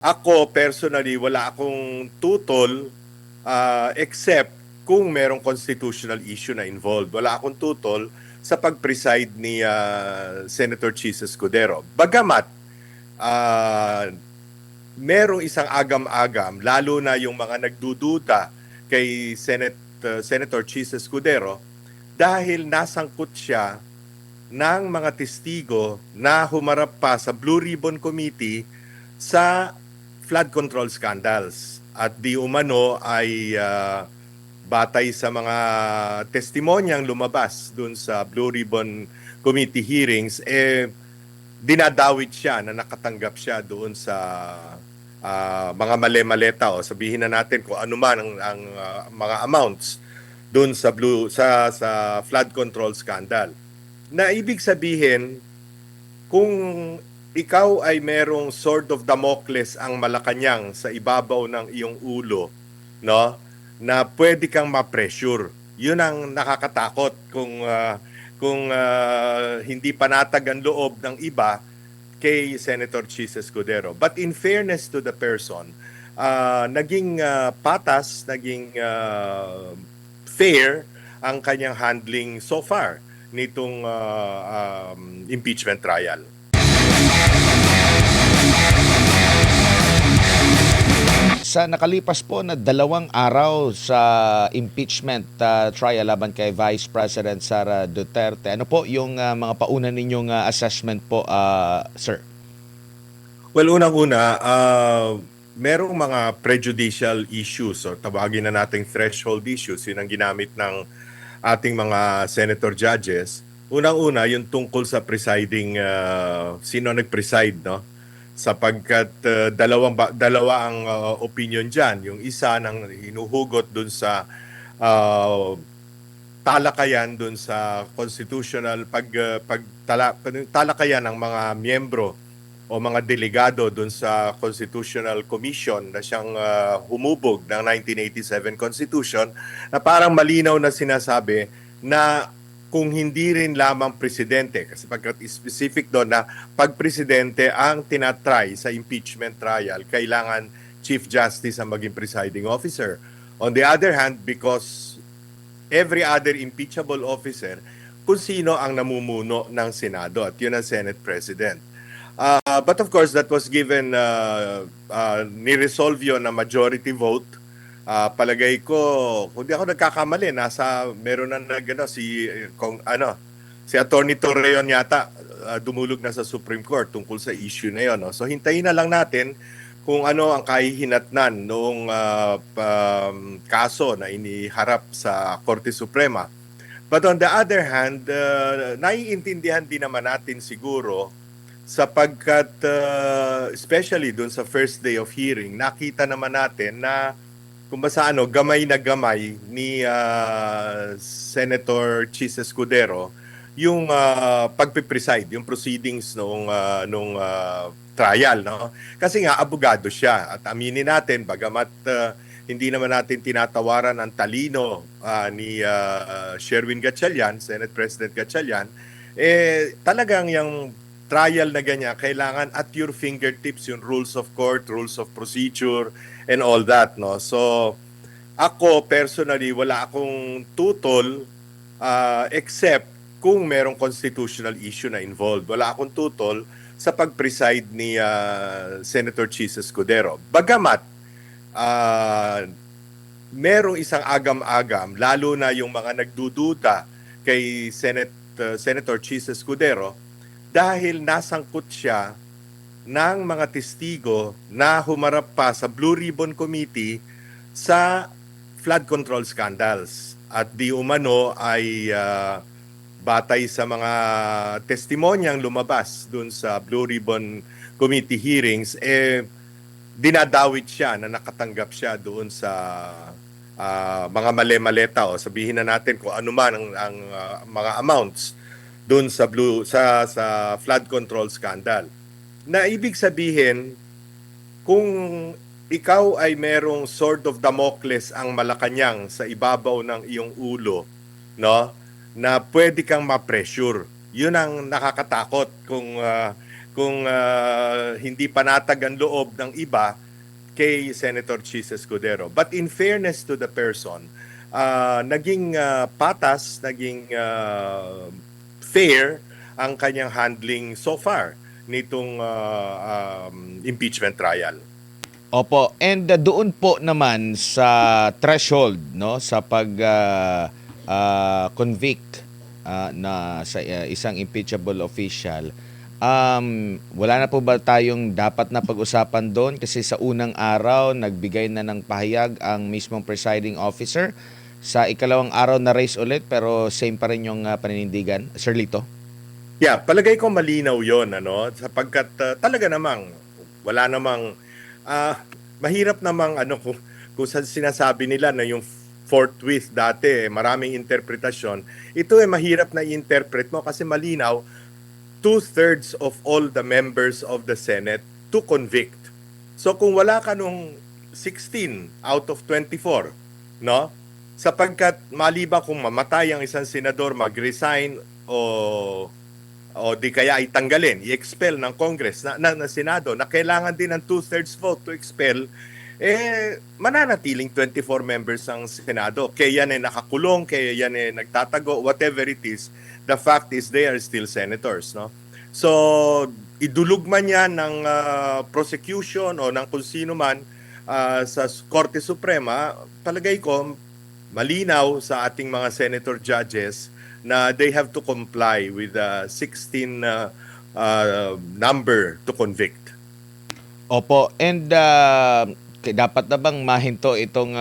Ako personally, wala akong tutol except kung merong constitutional issue na involved. Wala akong tutol sa pag-preside ni Senator Chis Escudero. Bagamat merong isang agam-agam, lalo na yung mga nagdududa kay Senator Chis Escudero dahil nasangkot siya ng mga testigo na humarap pa sa Blue Ribbon Committee sa flood control scandals. At di umano ay batay sa mga testimonyang lumabas dun sa Blue Ribbon Committee hearings, dinadawit siya na nakatanggap siya doon sa mga mali-maleta o sabihin na natin kung ano man ang mga amounts doon sa flood control scandal. Na ibig sabihin, kung ikaw ay merong sword of Damocles ang Malacanang sa ibabaw ng iyong ulo, no, na pwede kang ma-pressure. Yun ang nakakatakot kung hindi panatag ang loob ng iba kay Senator Chis Escudero. But in fairness to the person, naging patas, naging fair ang kanyang handling so far nitong impeachment trial. Sa nakalipas po na 2 araw sa impeachment trial laban kay Vice President Sara Duterte, ano po yung mga pauna ninyong assessment po, sir? Well, unang-una, merong mga prejudicial issues o tawagin na nating threshold issues. Yun ang ginamit ng ating mga senator judges. Unang-una, yung tungkol sa presiding, sino nag-preside, no? Sapagkat dalawa ang opinion dyan. Yung isa nang hinuhugot dun sa talakayan dun sa constitutional talakayan ng mga miyembro o mga delegado dun sa Constitutional Commission na siyang humubog ng 1987 Constitution, na parang malinaw na sinasabi na kung hindi rin lamang presidente, kasi pagkat specific doon na pag presidente ang tinatry sa impeachment trial, kailangan Chief Justice ang maging presiding officer. On the other hand, because every other impeachable officer, kung sino ang namumuno ng Senado, at yun ang Senate President. But of course, that was given, ni-resolve yun na majority vote. Palagay ko, kung di ako nagkakamali, meron na si Attorney Torreon yata, dumulog na sa Supreme Court tungkol sa issue na yun. No? So hintayin na lang natin kung ano ang kahihinatnan noong kaso na iniharap sa Korte Suprema. But on the other hand, naiintindihan din naman natin siguro sapagkat especially dun sa first day of hearing, nakita naman natin na kung basta gamay na gamay ni Senator Chis Escudero yung pagpipreside, yung proceedings nung trial, no? Kasi nga abogado siya at aminin natin bagamat hindi naman natin tinatawaran ang talino ni Sherwin Gatchalian, Senate President Gatchalian, talagang yung trial na ganyan, kailangan at your fingertips yung rules of court, rules of procedure, and all that, no? So, ako personally, wala akong tutol except kung merong constitutional issue na involved. Wala akong tutol sa pag-preside ni Senator Chis Escudero. Bagamat, merong isang agam-agam, lalo na yung mga nagdududa kay Senator Chis Escudero, dahil nasangkot siya ng mga testigo na humarap pa sa Blue Ribbon Committee sa flood control scandals. At di umano ay batay sa mga testimonyang lumabas dun sa Blue Ribbon Committee hearings, dinadawit siya na nakatanggap siya doon sa mga mali-maleta o sabihin na natin kung ano man ang mga amounts doon sa flood control scandal. Na ibig sabihin, kung ikaw ay merong sword of Damocles ang Malacanang sa ibabaw ng iyong ulo, no, na pwede kang ma-pressure. Yun ang nakakatakot kung kung hindi panatag ang loob ng iba kay Senator Chis Escudero. But in fairness to the person, naging patas, naging fair ang kanyang handling so far nitong impeachment trial. Opo, and doon po naman sa threshold, no, sa pag convict na sa isang impeachable official, wala na po ba tayong dapat na pag-usapan doon? Kasi sa unang araw nagbigay na ng pahayag ang mismong presiding officer. Sa ikalawang araw na raise ulit pero same pa rin yung paninindigan, Sir Lito. Yeah, palagay ko malinaw 'yon, ano, sapagkat talaga namang wala namang mahirap namang kung sinasabi nila na yung forthwith dati maraming interpretasyon, ito mahirap na i-interpret mo kasi malinaw, 2/3 of all the members of the Senate to convict. So kung wala ka nung 16 out of 24, no? Sapagkat maliba kung mamatay ang isang senador, mag-resign o di kaya itanggalin, i-expel ng Congress, na Senado, na kailangan din ng 2/3 vote to expel, mananatiling 24 members ang Senado. Kaya yan nakakulong, kaya yan nagtatago, whatever it is, the fact is they are still senators, no? So, idulog man yan ng prosecution o ng kung sino man sa Korte Suprema, palagay ko, malinaw sa ating mga senator judges na they have to comply with the 16 number to convict. Opo, and dapat na bang mahinto itong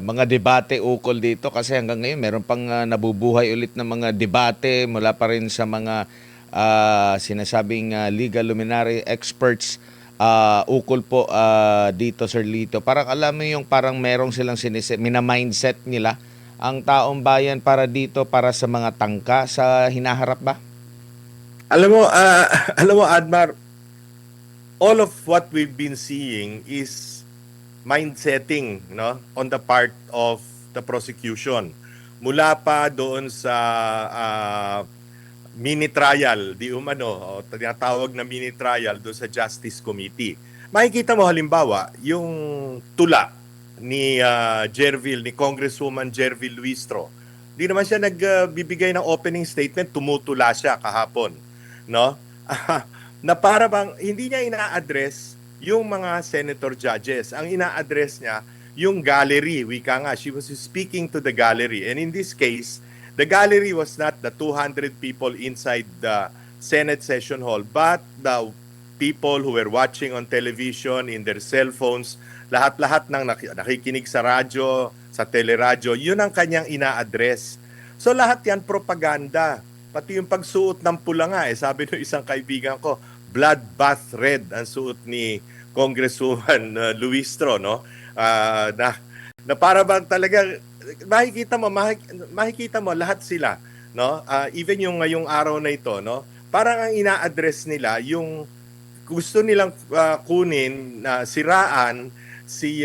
mga debate ukol dito kasi hanggang ngayon meron pang nabubuhay ulit na mga debate mula pa rin sa mga sinasabing legal luminary experts ukol po dito, Sir Lito. Parang alam mo yung parang merong silang mina-mindset nila ang taong bayan para dito, para sa mga tangka sa hinaharap ba? Alam mo Admar, all of what we've been seeing is mindsetting, no, on the part of the prosecution. Mula pa doon sa mini trial, di umano, o tinatawag na mini trial doon sa Justice Committee. Makikita mo halimbawa yung tula ni ni Congresswoman Jervil Luistro. Di naman siya nagbibigay ng opening statement, tumutula siya kahapon, no? Na para bang hindi niya ina-address yung mga senator judges. Ang ina-address niya yung gallery, wika nga, she was speaking to the gallery. And in this case, the gallery was not the 200 people inside the Senate session hall, but the people who were watching on television, in their cell phones, lahat-lahat ng nakikinig sa radyo, sa teleradyo, yun ang kanyang ina-address. So lahat yan propaganda. Pati yung pagsuot ng pula nga, sabi ng isang kaibigan ko, bloodbath red ang suot ni Congresswoman Luistro, no? Na para bang talaga makikita mo lahat sila, no? Even yung ngayong araw na ito, no? Parang ang ina-address nila yung gusto nilang kunin na siraan si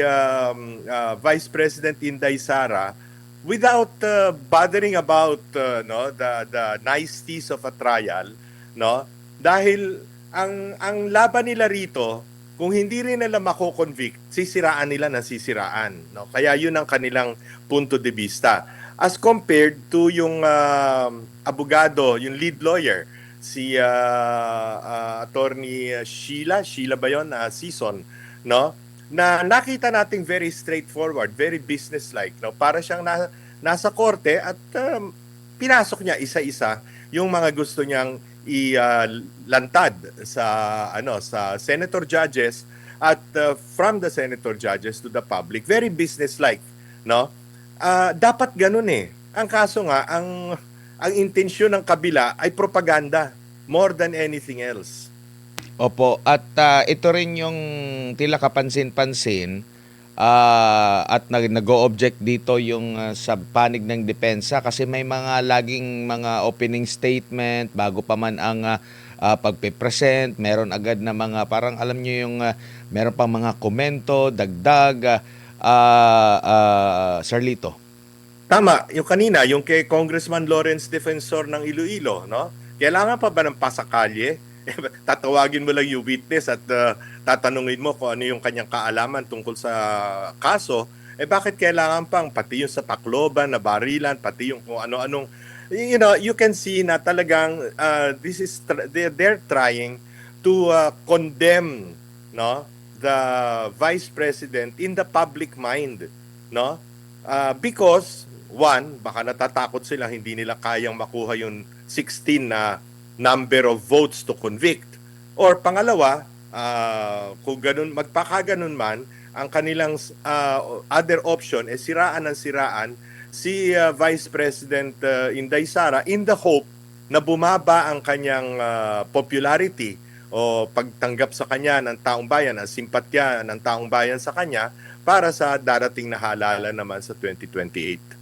Vice President Inday Sara without bothering about no, the niceties of a trial, no? Dahil ang laban nila rito, kung hindi rin nila mako-convict, sisiraan nila ng sisiraan, no? Kaya yun ang kanilang punto de vista. As compared to yung abogado, yung lead lawyer, si attorney Sheila ba yun? Season, no? Na nakita nating very straightforward, very businesslike, no? Para siyang nasa korte at pinasok niya isa-isa yung mga gusto niyang ilantad sa senator judges at from the senator judges to the public. Very businesslike, no? Dapat ganun eh. Ang kaso nga, ang intensyon ng kabila ay propaganda more than anything else. Opo, at ito rin yung tila kapansin-pansin at nag-o-object dito yung sa panig ng depensa kasi may mga laging mga opening statement bago pa man ang pagpe-present, meron agad na mga parang alam niyo yung meron pang mga komento, dagdag, Sir Lito. Tama, yung kanina, yung kay Congressman Lawrence Defensor ng Iloilo, no? Kailangan pa ba ng pasakalye tatawagin mo lang yung witness at tatanungin mo kung ano yung kanyang kaalaman tungkol sa kaso, bakit kailangan pang pati yung sa Tacloban na barilan, pati yung kung ano-anong, you can see na talagang this is they're trying to condemn, no, the vice president in the public mind, no, because one, baka natatakot sila hindi nila kayang makuha yung 16 na number of votes to convict. Or pangalawa, kung ganun, magpakaganon man, ang kanilang other option ay siraan ng siraan si Vice President Inday Sara in the hope na bumaba ang kanyang popularity o pagtanggap sa kanya ng taong bayan, ang simpatya ng taong bayan sa kanya para sa darating na halalan naman sa 2028.